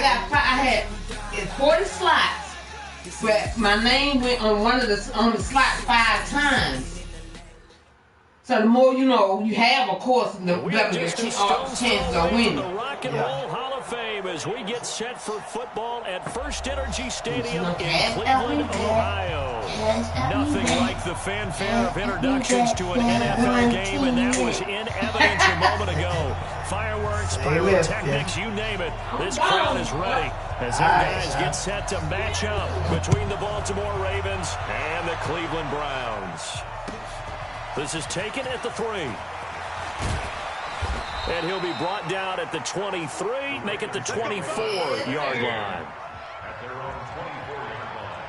I had 40 slots, but my name went on the slot 5 times. So the more you have, of course, the better the chances of winning. The Rock and Roll Hall of Fame as we get set for football at First Energy Stadium in Cleveland, Ohio. Nothing like the fanfare of introductions to an NFL game, and that was in evidence a moment ago. Fireworks, pyrotechnics, you name it. This crowd is ready as their guys get set to match up between the Baltimore Ravens and the Cleveland Browns. This is taken at the 3. And he'll be brought down at the 23, make it the 24-yard line. At their own 24-yard line.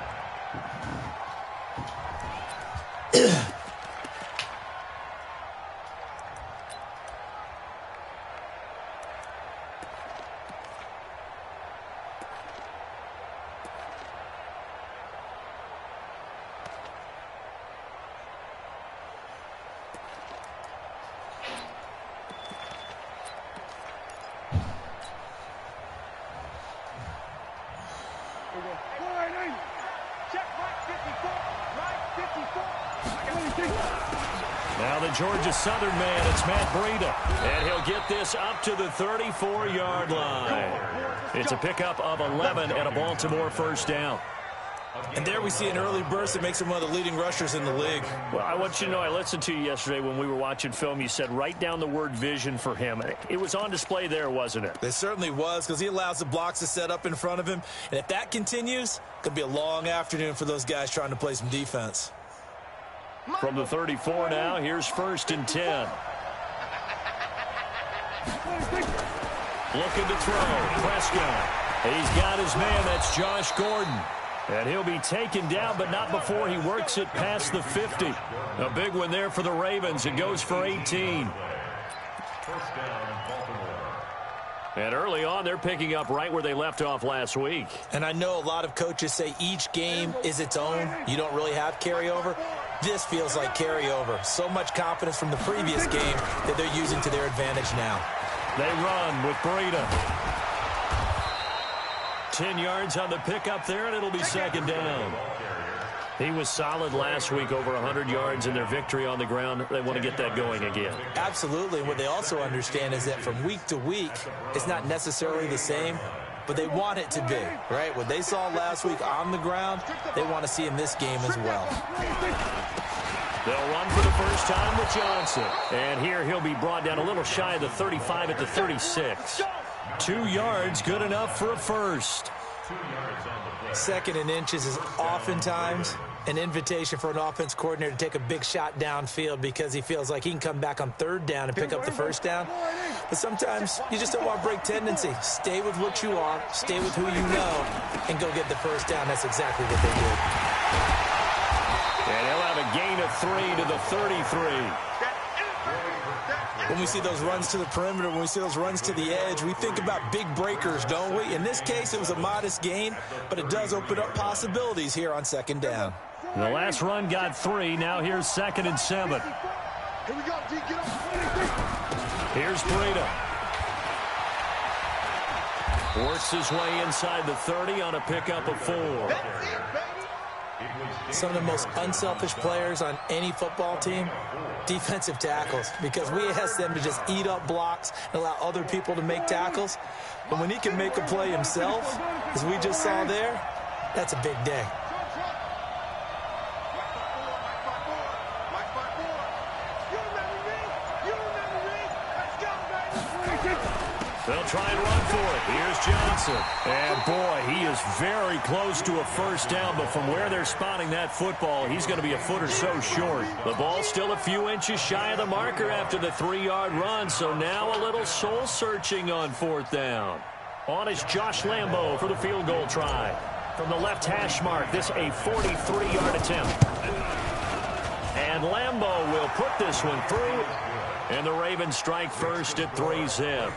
Now the Georgia Southern man, it's Matt Breida. And he'll get this up to the 34-yard line. It's a pickup of 11 and a Baltimore first down. And there we see an early burst that makes him one of the leading rushers in the league. Well, I want you to know, I listened to you yesterday when we were watching film. You said write down the word vision for him. It was on display there, wasn't it? It certainly was, because he allows the blocks to set up in front of him. And if that continues, it could be a long afternoon for those guys trying to play some defense. From the 34 now, here's 1st and 10. Looking to throw. Prescott. He's got his man. That's Josh Gordon. And he'll be taken down, but not before he works it past the 50. A big one there for the Ravens. It goes for 18. And early on, they're picking up right where they left off last week. And I know a lot of coaches say each game is its own. You don't really have carryover. This feels like carryover. So much confidence from the previous game that they're using to their advantage now. They run with Breida. 10 yards on the pickup there, and it'll be 2nd down. He was solid last week, over 100 yards in their victory on the ground. They want to get that going again. Absolutely. What they also understand is that from week to week, it's not necessarily the same, but they want it to be, right? What they saw last week on the ground, they want to see in this game as well. They'll run for the first time with Johnson. And here he'll be brought down a little shy of the 35 at the 36. 2 yards, good enough for a first. 2nd and inches is oftentimes an invitation for an offense coordinator to take a big shot downfield because he feels like he can come back on 3rd down and pick up the first down. But sometimes you just don't want to break tendency. Stay with what you are, stay with who you know, and go get the first down. That's exactly what they did. And he'll have a gain of 3 to the 33. When we see those runs to the perimeter, when we see those runs to the edge, we think about big breakers, don't we? In this case, it was a modest gain, but it does open up possibilities here on 2nd down. The last run got 3. Now here's 2nd and 7. Here we go, D, get up. Here's Breida. Works his way inside the 30 on a pickup of 4. Some of the most unselfish players on any football team, defensive tackles, because we ask them to just eat up blocks and allow other people to make tackles. But when he can make a play himself, as we just saw there, that's a big day. They'll try and run for it. Here's Johnson. And, boy, he is very close to a first down, but from where they're spotting that football, he's going to be a foot or so short. The ball's still a few inches shy of the marker after the 3-yard run, so now a little soul-searching on 4th down. On is Josh Lambo for the field goal try. From the left hash mark, this a 43-yard attempt. And Lambo will put this one through, and the Ravens strike first at 3-zip.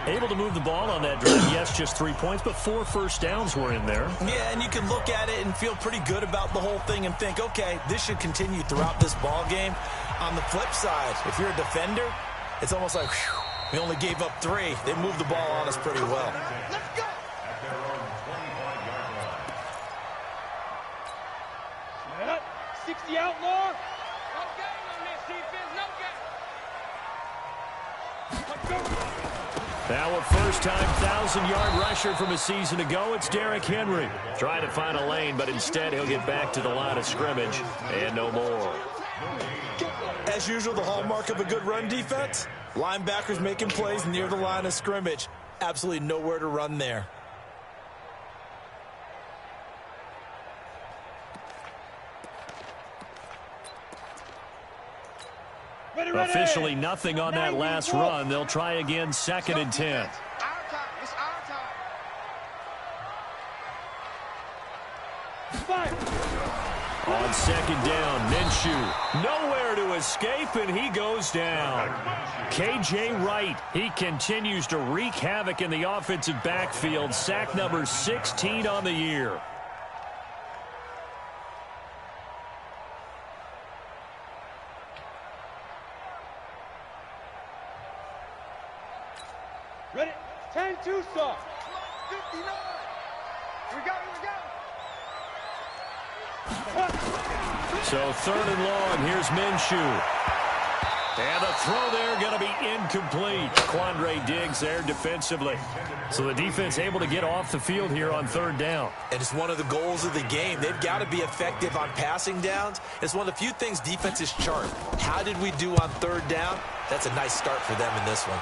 Able to move the ball on that drive. Yes, just 3 points, but 4 first downs were in there. Yeah, and you can look at it and feel pretty good about the whole thing and think, okay, this should continue throughout this ball game. On the flip side, if you're a defender, it's almost like, whew, we only gave up 3. They moved the ball on us pretty well. first-time 1,000-yard rusher from a season ago. It's Derrick Henry. Trying to find a lane, but instead he'll get back to the line of scrimmage and no more. As usual, the hallmark of a good run defense, linebackers making plays near the line of scrimmage. Absolutely nowhere to run there. Officially nothing on that last run. They'll try again, 2nd and 10. On 2nd down, Minshew nowhere to escape, and he goes down. K.J. Wright, he continues to wreak havoc in the offensive backfield. Sack number 16 on the year. Ready? 10-2 stop. 59. Here we go. So 3rd and long, here's Minshew. And the throw there going to be incomplete. Quandre Diggs there defensively. So the defense able to get off the field here on 3rd down. And it's one of the goals of the game. They've got to be effective on passing downs. It's one of the few things defenses chart. How did we do on 3rd down? That's a nice start for them in this one.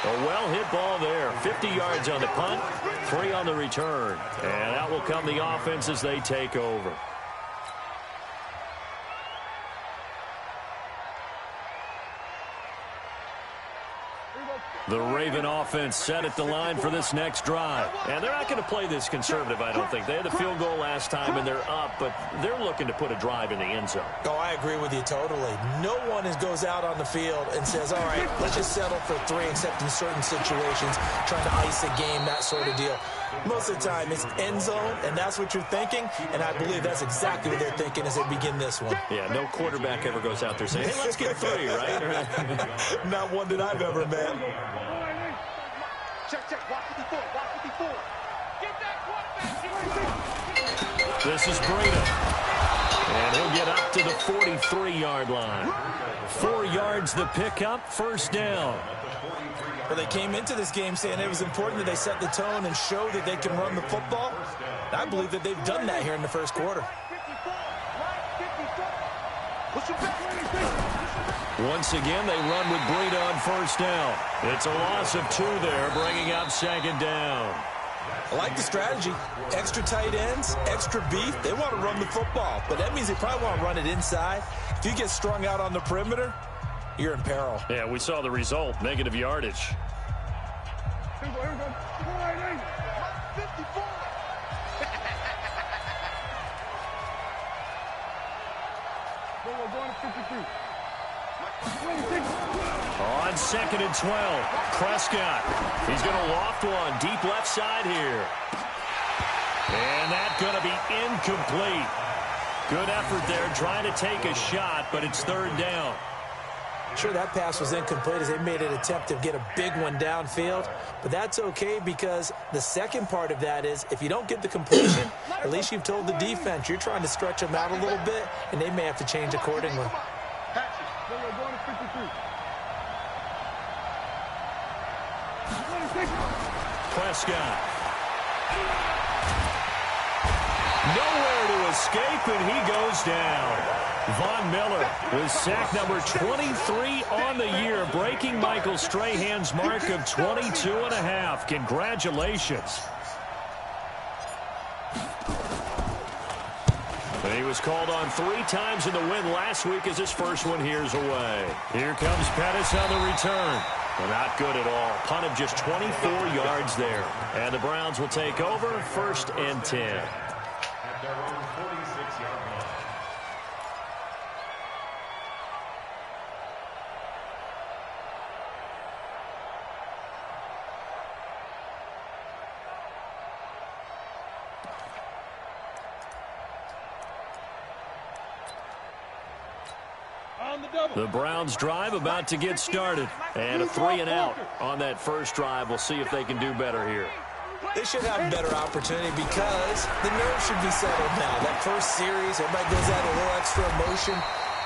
A well-hit ball there. 50 yards on the punt, 3 on the return. And out will come the offense as they take over. The Raven offense set at the line for this next drive. And they're not going to play this conservative, I don't think. They had the field goal last time, and they're up, but they're looking to put a drive in the end zone. Oh, I agree with you totally. No one goes out on the field and says, all right, let's just settle for 3, except in certain situations, trying to ice a game, that sort of deal. Most of the time, it's end zone, and that's what you're thinking, and I believe that's exactly what they're thinking as they begin this one. Yeah, no quarterback ever goes out there saying, hey, let's get 3, right? Not one that I've ever met. Check. Watch 54. Get that quarterback. This is Breida. And he'll get up to the 43-yard line. 4 yards the pickup, 1st down. Well, they came into this game saying it was important that they set the tone and show that they can run the football. And I believe that they've done that here in the 1st quarter. Once again, they run with Breida on 1st down. It's a loss of 2 there, bringing up 2nd down. I like the strategy. Extra tight ends, extra beef. They want to run the football, but that means they probably want to run it inside. If you get strung out on the perimeter, you're in peril. Yeah, we saw the result, negative yardage. Here we go. 54. Going to 53. On 2nd and 12, Prescott. He's going to loft one deep left side here. And that's going to be incomplete. Good effort there trying to take a shot, but it's 3rd down. Sure, that pass was incomplete as they made an attempt to get a big one downfield, but that's okay because the second part of that is if you don't get the completion, at least you've told the defense you're trying to stretch them out a little bit, and they may have to change accordingly. Prescott. Nowhere to escape, and he goes down. Von Miller with sack number 23 on the year, breaking Michael Strahan's mark of 22.5. Congratulations. And he was called on 3 times in the win last week as his first one here's away. Here comes Pettis on the return. Well, not good at all. Punt of just 24 yards there. And the Browns will take over 1st and 10. The Browns drive about to get started. And a 3 and out on that first drive. We'll see if they can do better here. They should have a better opportunity because the nerves should be settled now. That first series, everybody goes out a little extra emotion.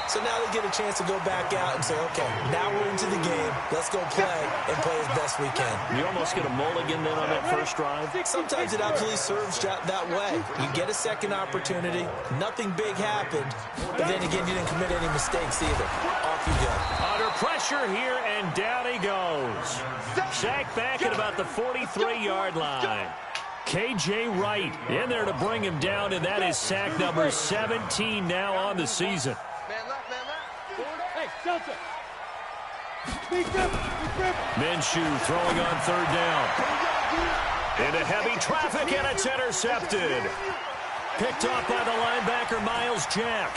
So now they get a chance to go back out and say, okay, now we're into the game. Let's go play and play as best we can. You almost get a mulligan then on that first drive. Sometimes it absolutely serves that way. You get a second opportunity. Nothing big happened. But then again, you didn't commit any mistakes either. Off you go. Under pressure here, and down he goes. Sacked back at about the 43-yard line. K.J. Wright in there to bring him down, and that is sack number 17 now on the season. Hey, Johnson. Big grip. Minshew throwing on third down. Into heavy traffic, and it's intercepted. Picked off by the linebacker, Miles Jack.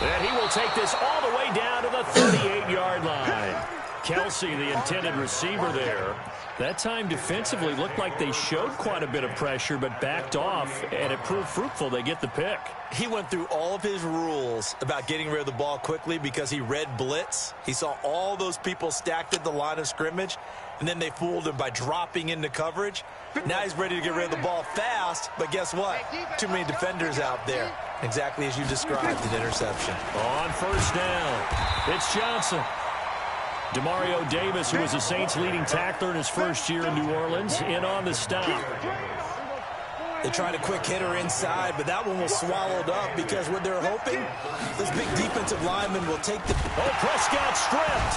And he will take this all the way down to the 38-yard line. Kelsey, the intended receiver there. That time defensively looked like they showed quite a bit of pressure but backed off, and it proved fruitful. They get the pick. He went through all of his rules about getting rid of the ball quickly because he read blitz. He saw all those people stacked at the line of scrimmage, and then they fooled him by dropping into coverage. Now he's ready to get rid of the ball fast, but guess what? Too many defenders out there. Exactly as you described, an interception. On first down, it's Johnson. Demario Davis, who was the Saints' leading tackler in his first year in New Orleans, in on the stop. They tried a quick hitter inside, but that one was swallowed up because what they're hoping, this big defensive lineman will take the... Oh, Prescott stripped.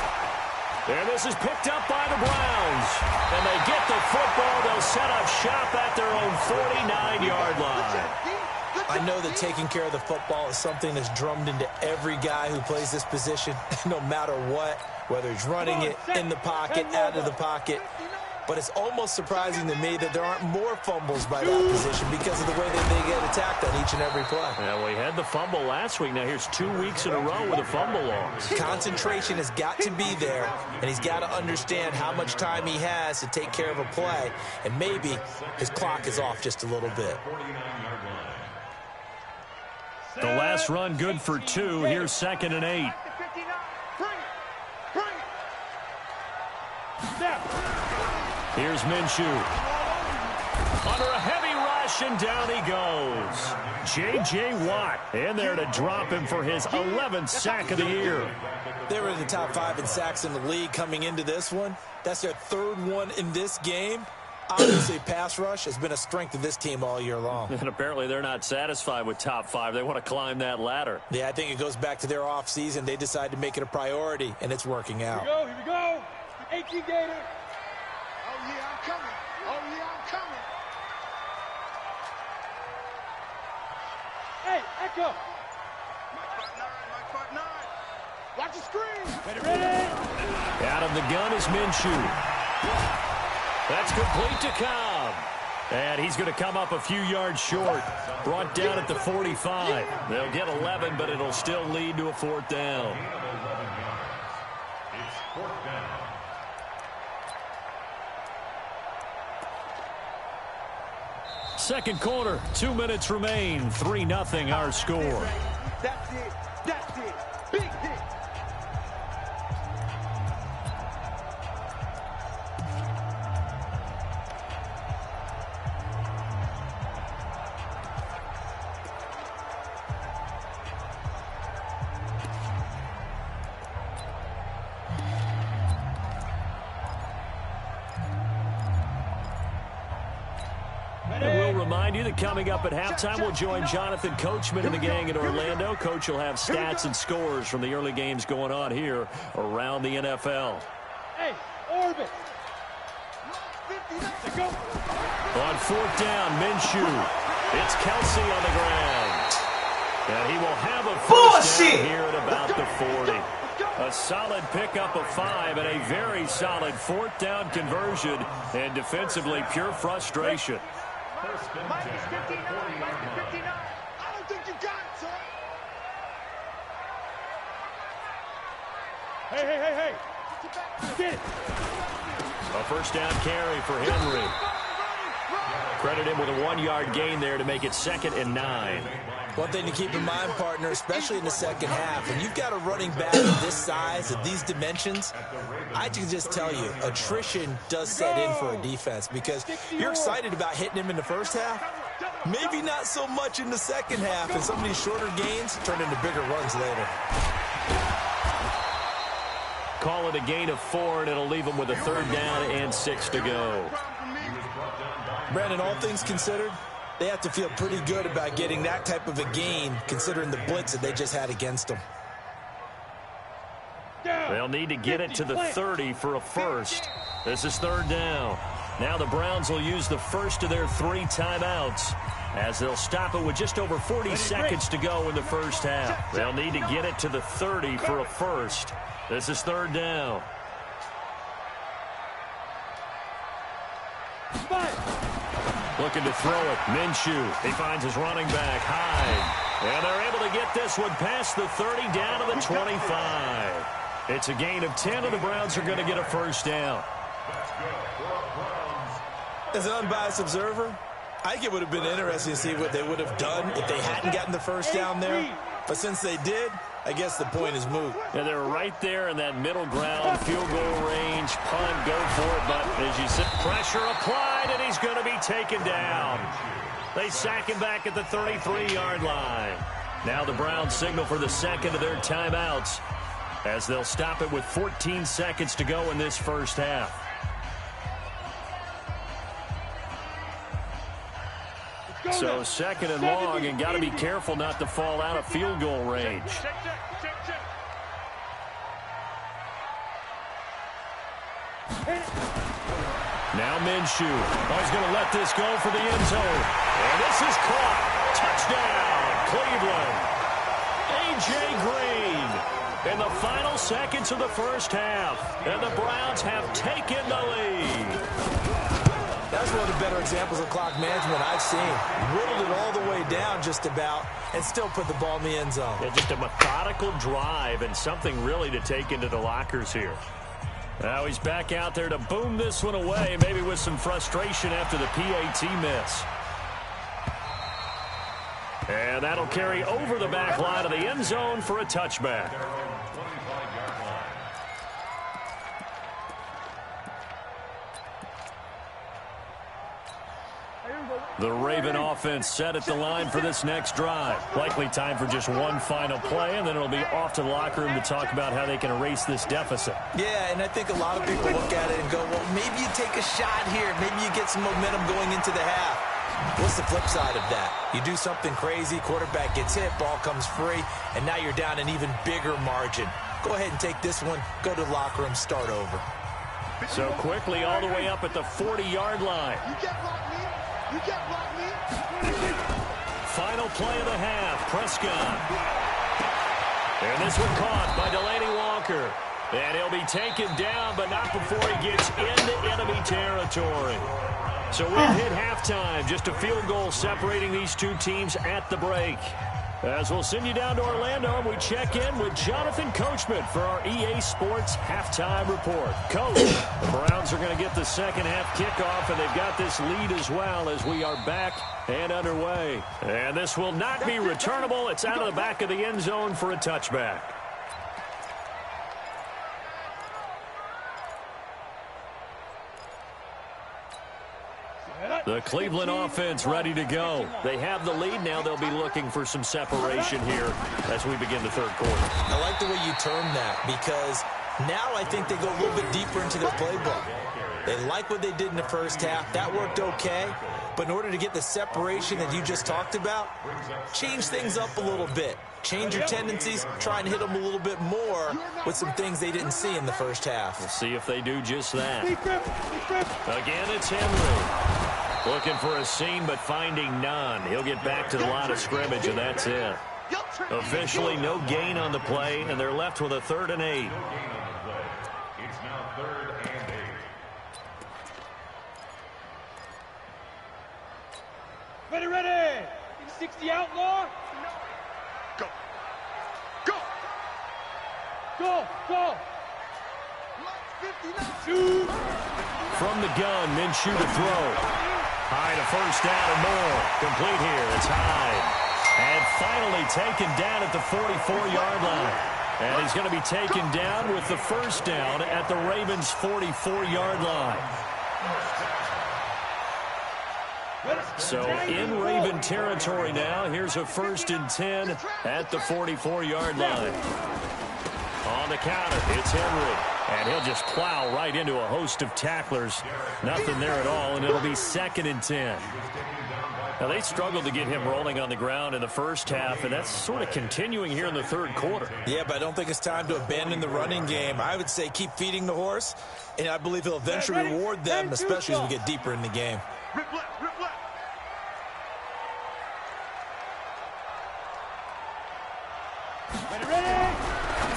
And this is picked up by the Browns. And they get the football. They'll set up shop at their own 49-yard line. I know that taking care of the football is something that's drummed into every guy who plays this position, no matter what, whether he's running it, in the pocket, out of the pocket. But it's almost surprising to me that there aren't more fumbles by that position because of the way that they get attacked on each and every play. Yeah, we had the fumble last week. Now here's 2 weeks in a row with a fumble loss. Concentration has got to be there, and he's got to understand how much time he has to take care of a play, and maybe his clock is off just a little bit. The last run good for 2. Here's 2nd and 8. Here's Minshew. Under a heavy rush, and down he goes. J.J. Watt in there to drop him for his 11th sack of the year. They were in the top 5 in sacks in the league coming into this one. That's their 3rd one in this game. Obviously, pass rush has been a strength of this team all year long. And apparently they're not satisfied with top 5. They want to climb that ladder. Yeah, I think it goes back to their offseason. They decided to make it a priority, and it's working out. Here we go. 18 Gator. Oh, yeah, I'm coming. Oh, yeah, I'm coming. Hey, Echo. Mike 5'9". Watch the screen. Ready. Out of the gun is Minshew. That's complete to Cobb. And he's going to come up a few yards short. Brought down at the 45. They'll get 11, but it'll still lead to a 4th down. Second quarter, 2 minutes remain. 3-0 our score. That's it. That's it. Big hit. You that coming up at halftime, we'll join Jonathan Coachman and the gang in Orlando. Coach will have stats and scores from the early games going on here around the NFL. Hey, orbit. On 4th down, Minshew. It's Kelsey on the ground. And he will have a first down here at about the 40. A solid pickup of 5 and a very solid 4th down conversion. And defensively, pure frustration. Mike is 59. Mike is 59. I don't think you got it, sir. Hey. Get it. A first down carry for Henry. Credit him with a 1-yard gain there to make it 2nd and 9. One thing to keep in mind, partner, especially in the second half, when you've got a running back of this size, of these dimensions, I can just tell you, attrition does set in for a defense because you're excited about hitting him in the first half. Maybe not so much in the second half, and some of these shorter gains turn into bigger runs later. Call it a gain of 4, and it'll leave them with a 3rd down and 6 to go. Brandon, all things considered, they have to feel pretty good about getting that type of a gain, considering the blitz that they just had against them. They'll need to get it to the 30 for a first. This is 3rd down. Now the Browns will use the first of their 3 timeouts, as they'll stop it with just over 40 seconds to go in the first half. They'll need to get it to the 30 for a first. This is 3rd down. Looking to throw it. Minshew. He finds his running back, Hyde. And they're able to get this one past the 30 down to the 25. It's a gain of 10, and the Browns are going to get a first down. As an unbiased observer, I think it would have been interesting to see what they would have done if they hadn't gotten the first down there. But since they did, I guess the point is moot. Yeah, they're right there in that middle ground, field goal range, punt, go for it. But as you said, pressure applied, and he's going to be taken down. They sack him back at the 33-yard line. Now the Browns signal for the second of their timeouts, as they'll stop it with 14 seconds to go in this first half. So 2nd and long, and got to be careful not to fall out of field goal range. Now Minshew. Oh, he's going to let this go for the end zone. And this is caught. Touchdown, Cleveland. A.J. Green in the final seconds of the first half. And the Browns have taken the lead. That's one of the better examples of clock management I've seen. Whittled it all the way down just about and still put the ball in the end zone. Yeah, just a methodical drive and something really to take into the lockers here. Now he's back out there to boom this one away, maybe with some frustration after the PAT miss. And that'll carry over the back line of the end zone for a touchback. The Raven offense set at the line for this next drive. Likely time for just one final play, and then it'll be off to the locker room to talk about how they can erase this deficit. Yeah, and I think a lot of people look at it and go, well, maybe you take a shot here. Maybe you get some momentum going into the half. What's the flip side of that? You do something crazy, quarterback gets hit, ball comes free, and now you're down an even bigger margin. Go ahead and take this one, go to the locker room, start over. So quickly all the way up at the 40-yard line. You get blocked, man. Final play of the half, Prescott. And this one caught by Delaney Walker. And he'll be taken down, but not before he gets into enemy territory. So we've hit halftime, just a field goal separating these two teams at the break. As we'll send you down to Orlando, and we check in with Jonathan Coachman for our EA Sports Halftime Report. Coach, the Browns are going to get the second half kickoff, and they've got this lead as well as we are back and underway. And this will not be returnable. It's out of the back of the end zone for a touchback. The Cleveland offense ready to go. They have the lead. Now they'll be looking for some separation here as we begin the third quarter. I like the way you term that, because now I think they go a little bit deeper into their playbook. They like what they did in the first half. That worked okay. But in order to get the separation that you just talked about, change things up a little bit. Change your tendencies. Try and hit them a little bit more with some things they didn't see in the first half. We'll see if they do just that. Again, it's Henry. Looking for a seam, but finding none. He'll get back to the line of scrimmage, and that's it. Officially no gain on the play, and they're left with a 3rd and 8. It's now 3rd and 8. Ready. 60 outlaw. Go. Go. Go. Shoot. From the gun, Minshew to throw. Hyde, a first down and more. Complete here. It's Hyde. And finally taken down at the 44-yard line. And he's going to be taken down with the first down at the Ravens' 44-yard line. So in Raven territory now. Here's a 1st and 10 at the 44-yard line. On the counter, it's Henry. And he'll just plow right into a host of tacklers. Nothing there at all, and it'll be 2nd and 10. Now, they struggled to get him rolling on the ground in the first half, and that's sort of continuing here in the third quarter. Yeah, but I don't think it's time to abandon the running game. I would say keep feeding the horse, and I believe he'll eventually reward them, especially as we get deeper in the game. Rip left, rip left. Ready.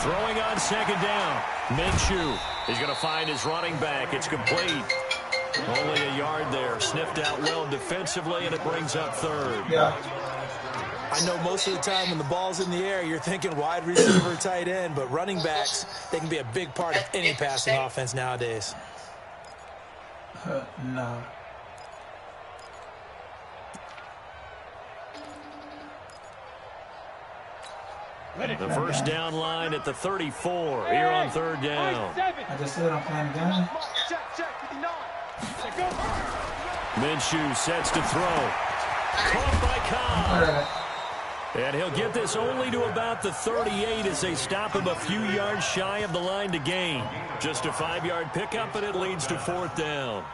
Throwing on 2nd down. Minshew is going to find his running back. It's complete. Only a yard there. Sniffed out well defensively, and it brings up 3rd. Yeah. I know most of the time when the ball's in the air, you're thinking wide receiver, tight end, but running backs, they can be a big part of any passing offense nowadays. No. The first down line at the 34 here on 3rd down. I just said I'm playing again. Check, 59. Minshew sets to throw. Caught by Cobb. And he'll get this only to about the 38 as they stop him a few yards shy of the line to gain. Just a 5-yard pickup, and it leads to 4th down.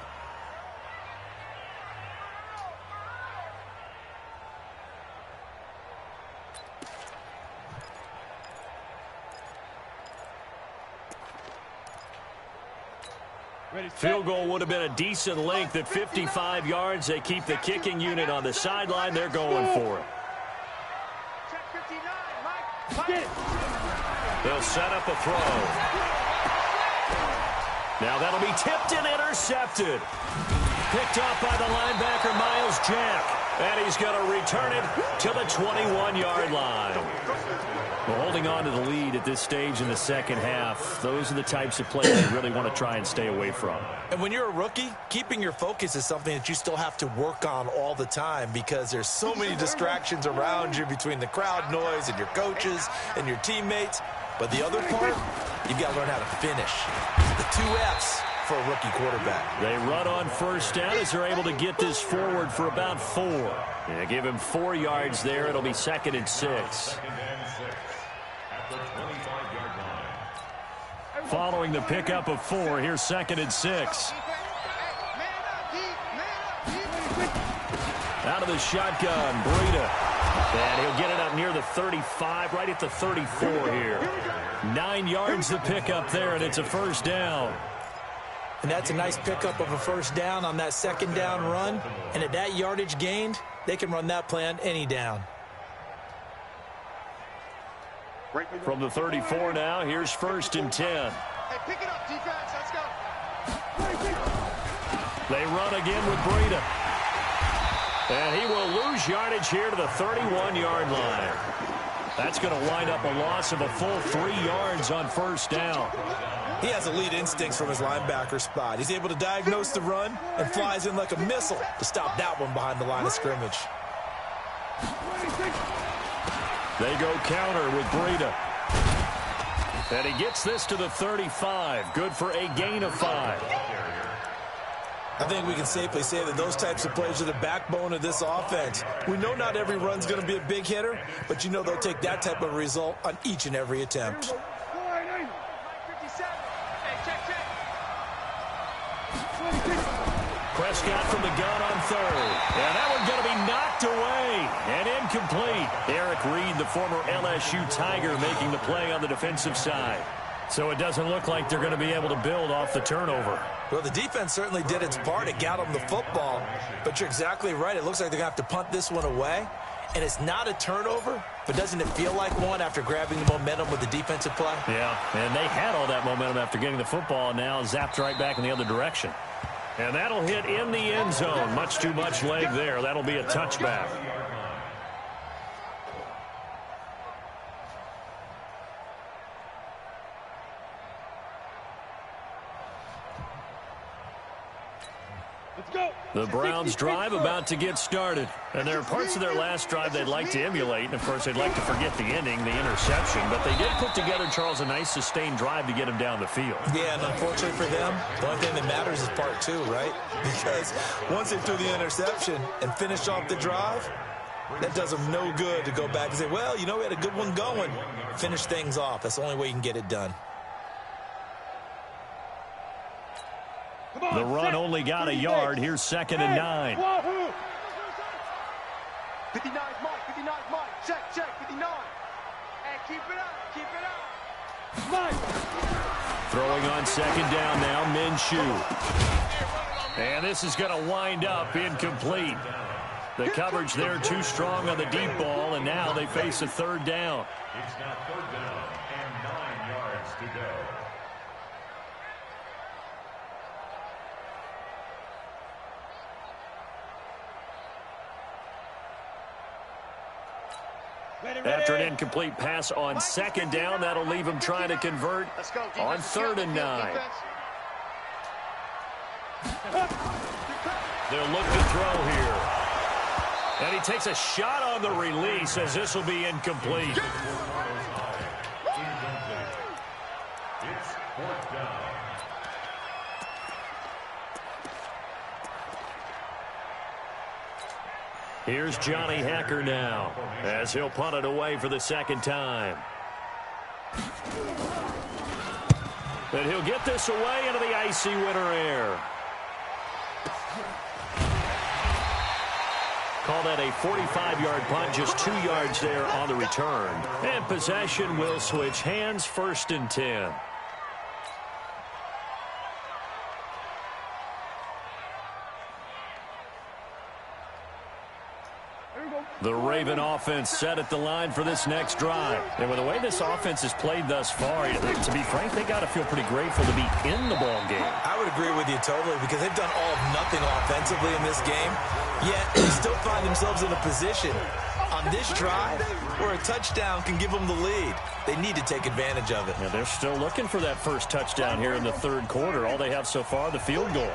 Field goal would have been a decent length at 55 yards. They keep the kicking unit on the sideline. They're going for it. Check 59, Mike. They'll set up a throw. Now that'll be tipped and intercepted. Picked off by the linebacker, Miles Jack. And he's going to return it to the 21-yard line. Well, holding on to the lead at this stage in the second half, those are the types of plays you really want to try and stay away from. And when you're a rookie, keeping your focus is something that you still have to work on all the time because there's so many distractions around you between the crowd noise and your coaches and your teammates. But the other part, you've got to learn how to finish. The 2 F's for a rookie quarterback. They run on 1st down as they're able to get this forward for about 4. Yeah, give him 4 yards there. It'll be 2nd and 6. Following the pickup of 4, here's 2nd and 6. Out of the shotgun, Breida. And he'll get it up near the 35, right at the 34 here. 9 yards to pick up there, and it's a 1st down. And that's a nice pickup of a 1st down on that 2nd down run. And at that yardage gained, they can run that play on any down. From the 34 now, here's 1st and 10. Hey, pick it up, defense. Let's go. They run again with Breida. And he will lose yardage here to the 31-yard line. That's going to wind up a loss of a full 3 yards on 1st down. He has elite instincts from his linebacker spot. He's able to diagnose the run and flies in like a missile to stop that one behind the line of scrimmage. They go counter with Breida. And he gets this to the 35. Good for a gain of 5. I think we can safely say that those types of plays are the backbone of this offense. We know not every run's going to be a big hitter, but you know they'll take that type of result on each and every attempt. Prescott from the gun on 3rd. And that one's going to be knocked away and incomplete. Eric Reed, the former LSU Tiger, making the play on the defensive side. So it doesn't look like they're going to be able to build off the turnover. Well, the defense certainly did its part. It got them the football. But you're exactly right. It looks like they're going to have to punt this one away. And it's not a turnover, but doesn't it feel like one after grabbing the momentum with the defensive play? Yeah, and they had all that momentum after getting the football, and now zapped right back in the other direction. And that'll hit in the end zone. Much too much leg there. That'll be a touchback. Let's go. The Browns' drive about to get started. And there are parts of their last drive they'd like to emulate. And, of course, they'd like to forget the ending, the interception. But they did put together, Charles, a nice sustained drive to get him down the field. Yeah, and unfortunately for them, the only thing that matters is part two, right? Because once they threw the interception and finished off the drive, that does them no good to go back and say, well, you know, we had a good one going. Finish things off. That's the only way you can get it done. The run only got a yard. Here's 2nd and 9. 59 Mike, 59 Mike. Check, 59. And keep it up, Mike. Throwing on 2nd down now, Minshew. And this is going to wind up incomplete. The coverage there too strong on the deep ball, and now they face a 3rd down. It's now 3rd down and 9 yards to go. After an incomplete pass on 2nd down, that'll leave him trying to convert on 3rd and 9. They'll look to throw here. And he takes a shot on the release as this will be incomplete. It's 4th down. Here's Johnny Hekker now as he'll punt it away for the 2nd time. And he'll get this away into the icy winter air. Call that a 45-yard punt, just 2 yards there on the return. And possession will switch hands, 1st and 10. The Raven offense set at the line for this next drive. And with the way this offense has played thus far, to be frank, they got to feel pretty grateful to be in the ball game. I would agree with you totally because they've done all of nothing offensively in this game, yet they still find themselves in a position on this drive where a touchdown can give them the lead. They need to take advantage of it. Yeah, they're still looking for that first touchdown here in the 3rd quarter. All they have so far, the field goal.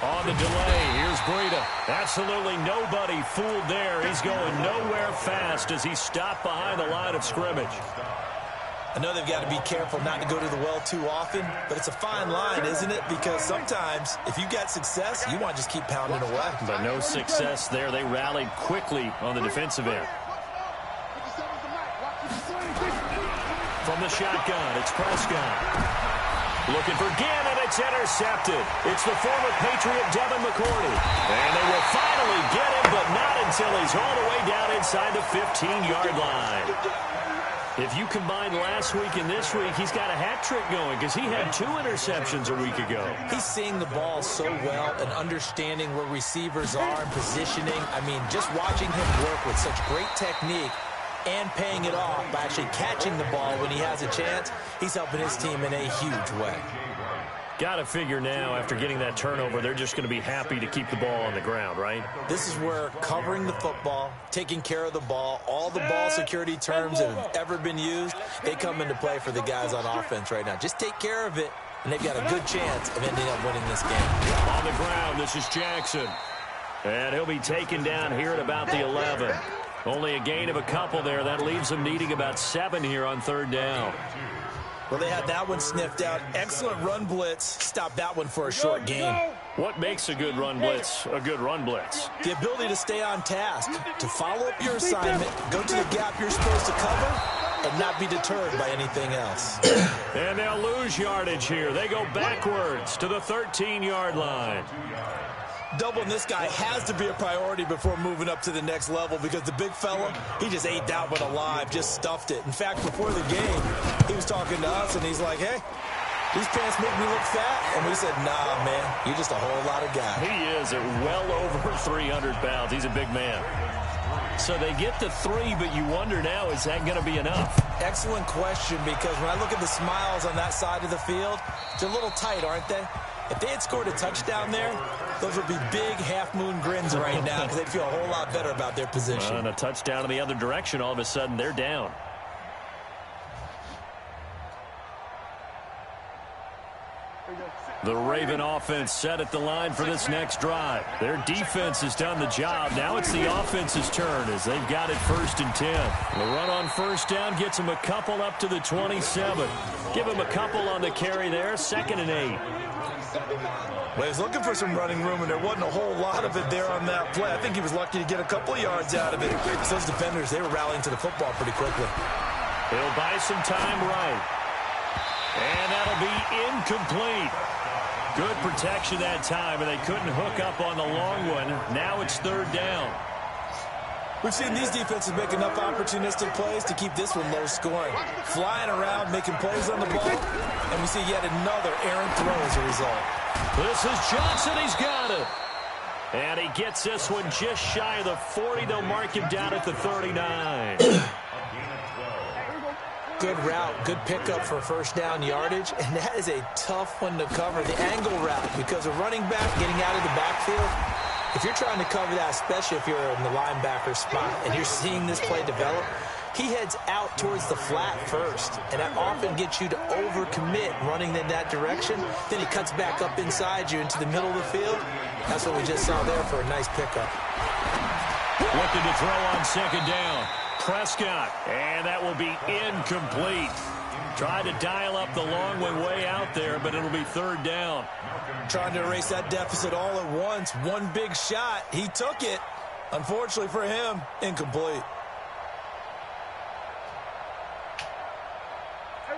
On the delay, here's Breida. Absolutely nobody fooled there. He's going nowhere fast as he stopped behind the line of scrimmage. I know they've got to be careful not to go to the well too often, but it's a fine line, isn't it? Because sometimes if you got success, you want to just keep pounding away. But no success there. They rallied quickly on the defensive end. From the shotgun, it's Prescott. Looking for Gannon, it's intercepted. It's the former Patriot Devin McCourty. And they will finally get him, but not until he's all the way down inside the 15-yard line. If you combine last week and this week, he's got a hat trick going because he had 2 interceptions a week ago. He's seeing the ball so well and understanding where receivers are and positioning. I mean, just watching him work with such great technique and paying it off by actually catching the ball when he has a chance, he's helping his team in a huge way. Got to figure now, after getting that turnover, they're just going to be happy to keep the ball on the ground, right? This is where covering the football, taking care of the ball, all the ball security terms that have ever been used, they come into play for the guys on offense right now. Just take care of it, and they've got a good chance of ending up winning this game. On the ground, this is Jackson. And he'll be taken down here at about the 11. Only a gain of a couple there. That leaves them needing about 7 here on 3rd down. Well, they had that one sniffed out. Excellent run blitz. Stop that one for a short gain. What makes a good run blitz a good run blitz? The ability to stay on task, to follow up your assignment, go to the gap you're supposed to cover, and not be deterred by anything else. And they'll lose yardage here. They go backwards to the 13-yard line. Doubling this guy has to be a priority before moving up to the next level because the big fella, he just ate that one alive, just stuffed it. In fact, before the game, he was talking to us, and he's like, hey, these pants make me look fat. And we said, nah, man, you're just a whole lot of guy. He is at well over 300 pounds. He's a big man. So they get the 3, but you wonder now, is that going to be enough? Excellent question, because when I look at the smiles on that side of the field, they're a little tight, aren't they? If they had scored a touchdown there, those would be big half-moon grins right now because they'd feel a whole lot better about their position. And a touchdown in the other direction, all of a sudden, they're down. The Raven offense set at the line for this next drive. Their defense has done the job. Now it's the offense's turn as they've got it 1st and 10. The run on 1st down gets them a couple up to the 27. Give them a couple on the carry there, 2nd and 8. Well, he was looking for some running room, and there wasn't a whole lot of it there on that play. I think he was lucky to get a couple of yards out of it. So those defenders, they were rallying to the football pretty quickly. He'll buy some time right. And that'll be incomplete. Good protection that time, and they couldn't hook up on the long one. Now it's 3rd down. We've seen these defenses make enough opportunistic plays to keep this one low scoring. Flying around, making plays on the ball, and we see yet another errant throw as a result. This is Johnson. He's got it. And he gets this one just shy of the 40. They'll mark him down at the 39. Good route, good pickup for 1st down yardage, and that is a tough one to cover, the angle route, because a running back getting out of the backfield, if you're trying to cover that, especially if you're in the linebacker spot and you're seeing this play develop, he heads out towards the flat first, and that often gets you to overcommit running in that direction. Then he cuts back up inside you into the middle of the field. That's what we just saw there for a nice pickup. Looking to throw on 2nd down. Prescott, and that will be incomplete. Tried to dial up the long one way out there, but it'll be 3rd down. Trying to erase that deficit all at once. One big shot. He took it. Unfortunately for him, incomplete.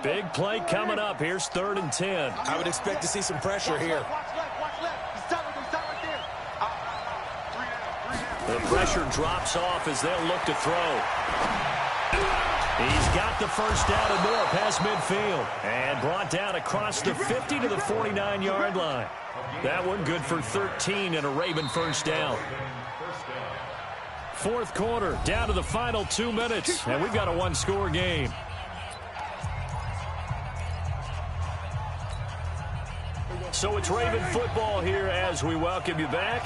Big play coming up. Here's 3rd and 10. I would expect to see some pressure here. Watch left. He's done right there. 3 down. The pressure drops off as they'll look to throw. He's got the 1st down and more past midfield. And brought down across the 50 to the 49-yard line. That one good for 13 and a Raven 1st down. 4th quarter, down to the final 2 minutes. And we've got a 1-score game. So it's Raven football here as we welcome you back.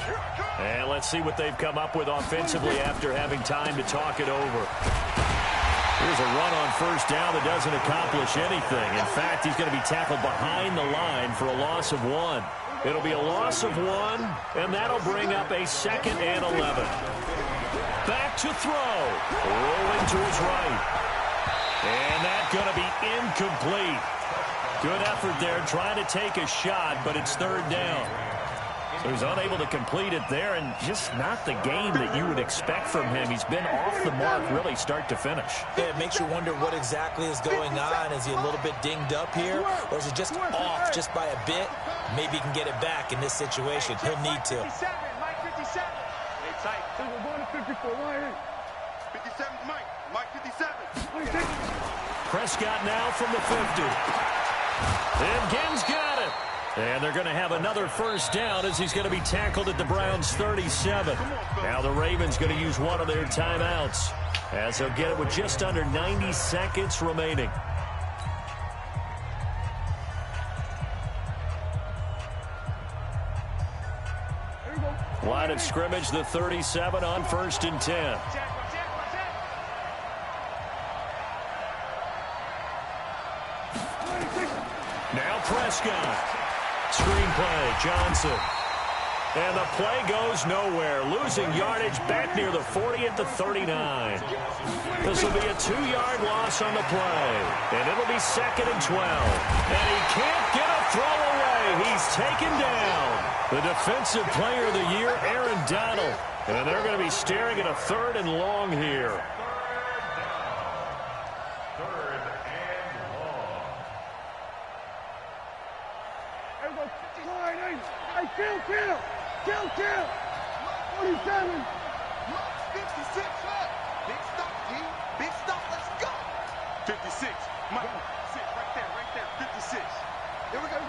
And let's see what they've come up with offensively after having time to talk it over. Here's a run on 1st down that doesn't accomplish anything. In fact, he's going to be tackled behind the line for a loss of 1. It'll be a loss of 1, and that'll bring up a 2nd and 11. Back to throw. Rolling to his right. And that's going to be incomplete. Good effort there, trying to take a shot, but it's 3rd down. So he's unable to complete it there, and just not the game that you would expect from him. He's been off the mark really start to finish. Yeah, it makes you wonder what exactly is going on. Is he a little bit dinged up here, or is it just off just by a bit? Maybe he can get it back in this situation. He'll need to. 57, Mike 57. Hey, tight. We're going to 54, right? 57, Mike 57. Prescott now from the 50. And Ginn's got it. And they're going to have another 1st down as he's going to be tackled at the Browns' 37. Now the Ravens going to use one of their timeouts as they'll get it with just under 90 seconds remaining. Line of scrimmage, the 37 on 1st and 10. Now Prescott. Screenplay, Johnson. And the play goes nowhere. Losing yardage back near the 40 at the 39. This will be a 2-yard loss on the play. And it'll be 2nd and 12. And he can't get a throw away. He's taken down. The defensive player of the year, Aaron Donald. And they're going to be staring at a 3rd and long here. Kill! 47! 56. Big stop, G. Big stop. Let's go. 56. Mike, 6 right there. 56. Here we go.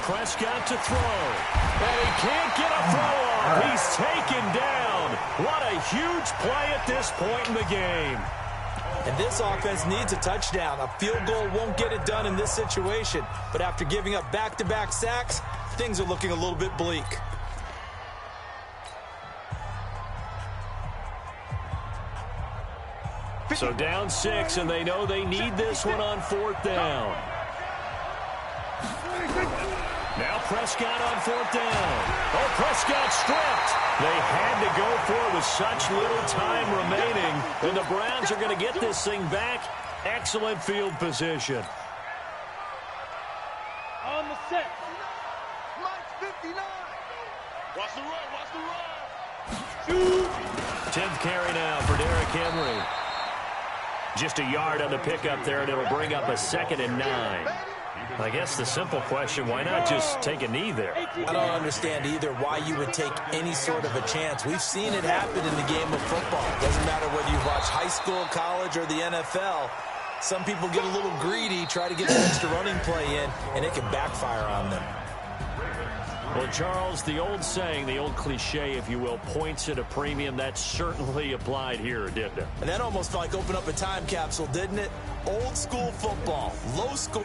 Prescott to throw. And he can't get a throw off. He's taken down. What a huge play at this point in the game. And this offense needs a touchdown. A field goal won't get it done in this situation. But after giving up back-to-back sacks, things are looking a little bit bleak. So down 6, and they know they need this one on 4th down. Now Prescott on 4th down. Oh, Prescott stripped. They had to go for it with such little time remaining. And the Browns are going to get this thing back. Excellent field position. On the set. Mike's 59. Watch the run, watch the run. 10th carry now for Derrick Henry. Just a yard on the pickup there, and it'll bring up a 2nd and 9. I guess the simple question, why not just take a knee there? I don't understand either why you would take any sort of a chance. We've seen it happen in the game of football. Doesn't matter whether you watch high school, college, or the NFL. Some people get a little greedy, try to get an extra running play in, and it can backfire on them. Well, Charles, the old saying, the old cliche, if you will, points at a premium, that certainly applied here, didn't it? And that almost felt like opened up a time capsule, didn't it? Old school football, low school.